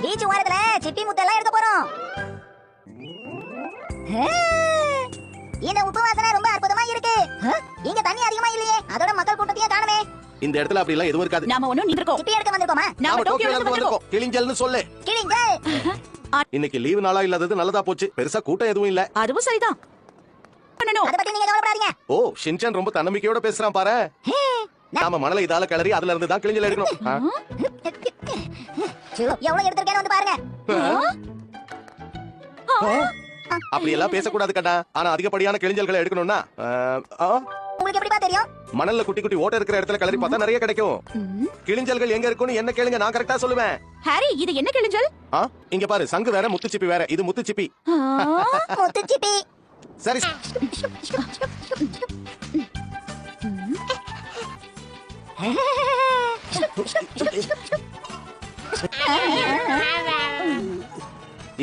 Beach ஓரத்துல சிப்பி முத்தெல்லாம் எடுக்க போறோம். இந்த உப்பு வாசனை ரொம்ப அற்புதமா இருக்கு. இங்க தண்ணி அதிகமா இல்லையே, அதோட மக்கள் கூட்டத்தையும் காணுமே. இந்த இடத்துல அப்படி எல்லாம் எதுவும் இருக்காது. நாம ஒண்ணும் நின்றுக்கோம். சிப்பி எடுக்க வந்திருக்கோமா? நாம டோக்கியோல இருந்து வந்திருக்கோம். கிளிஞ்சல்னு சொல்லு. கிளிஞ்சல். இன்னைக்கு லீவு நாளா இல்லாதது நல்லதா போச்சு. பெருசா கூட்டம் எதுவும் இல்ல. அதுவும் சரிதான். அத பத்தி நீங்க கவலைப்படாதீங்க. ஓ, ஷின்சான் ரொம்ப தன்னம்பிக்கையோட பேசுறான் பாரு. நாம மணலை இதால கிளறி அதுல இருந்து தான் கிளிஞ்சல் எடுக்கணும். எவ்வளவு எடுத்திருக்கேன்னு வந்து பாருங்க. அப்படி எல்லாம் பேசக்கூடாது கண்ணா. ஆனா அதிகப்படியான கிளிஞ்சல்களை எடுக்கணும்னா உங்களுக்கு எப்படிப்பா தெரியும்? மணல்ல குட்டி குட்டி ஓட்டை இருக்கிற இடத்துல கிளறி பார்த்தா நிறைய கிடைக்கும். கிளிஞ்சல்கள் எங்க இருக்குன்னு என்ன கேளுங்க, நான் கரெக்டா சொல்லுவேன். ஹாரி, இது என்ன கிளிஞ்சல்? இங்க பாரு, சங்கு வேற முத்துச்சிப்பி வேற. இது முத்துச்சிப்பி. முத்துச்சிப்பி. சரி.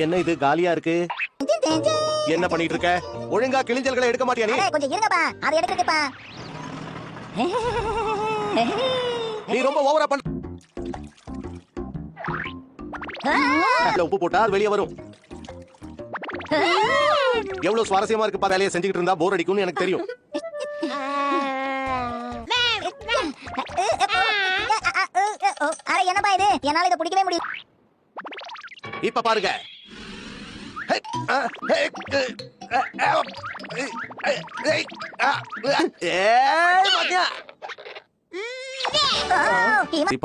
என்ன இது காலியா இருக்கு? என்ன பண்ணிட்டு இருக்க? ஒழுங்கா கிளிஞ்சல்களை எடுக்க மாட்டியா நீ? கொஞ்சம் இருங்கப்பா, அதை எடுத்துட்டுப்பா. நீ ரொம்ப ஓவரா பண்ண. உப்பு போட்டா அது வெளியே வரும். எவ்வளவு சுவாரஸ்யமா இருக்கு பா. வேலையை செஞ்சுக்கிட்டு இருந்தா போர் அடிக்கும்னு எனக்கு தெரியும். அட என்னப்பா இது? என்னால இதை பிடிக்கவே முடியல. இப்ப பாருங்க.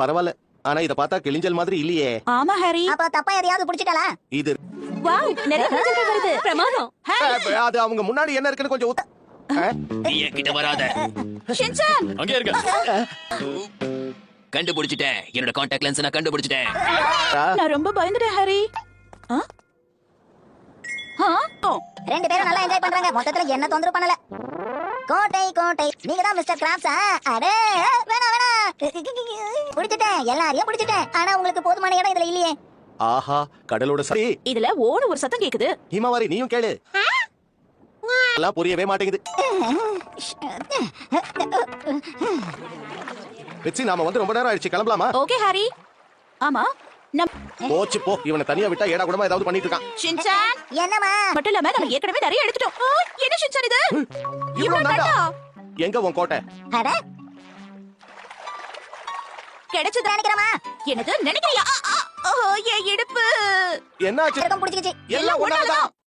பரவாயில்ல, ஆனா இத பார்த்தா கிளிஞ்சல் மாதிரி இல்லையே. ஆமா ஹாரி. அப்ப தப்பா எதையாவது பிடிச்சிட்டாளா? இது வாவ், நிறைய கிளிஞ்சல்கள் வருது. பிரமாதம். அது அவங்க முன்னாடி என்ன இருக்குன்னு கொஞ்சம் நீ கிட்ட வராத. ஷின்சான், அங்கே இருக்க. கண்டுபிடிச்சிட்டேன். என்னோட கான்டாக்ட் லென்ஸ் நான் கண்டுபிடிச்சிட்டேன். நான் ரொம்ப பயந்துட்டேன் ஹாரி. ரெண்டு பேரும் நல்லா என்ஜாய் பண்றாங்க. மொத்தத்துல என்ன தொந்தரவு பண்ணல. கோட்டை கோட்டை, நீங்க தான் மிஸ்டர் கிராப்ஸா? அடே வேணா வேணா, பிடிச்சிட்டேன், எல்லாரையும் பிடிச்சிட்டேன். ஆனா உங்களுக்கு போதுமான இடம் இதுல இல்லையே. ஆஹா, கடலோட சரி. இதுல ஓடு ஒரு சத்தம் கேக்குது. ஹிமாவாரி, நீயும் கேளு. எல்லாம் புரியவே மாட்டேங்குது. வெச்சி, நாம வந்து ரொம்ப நேரம் ஆயிடுச்சு, கிளம்பலாமா? Okay Harry. ஆமா, போச்சு போ. இவனை தனியா விட்டா ஏடா கூடமா ஏதாவது பண்ணிட்டு இருக்கான். ஷின்சான், என்னமா? மட்டும் இல்லாம நம்ம ஏற்கனவே நிறைய எடுத்துட்டோம். என்ன ஷின்சான் இது? இவ்வளவு தாண்டா? எங்க உன் கோட்டை? அட கிடைச்சது நினைக்கிறமா? என்னது நினைக்கிறியா? என் இடுப்பு என்னாச்சு? பிடிச்சிக்கிச்சு. எல்லாம் ஒன்னாலதான்.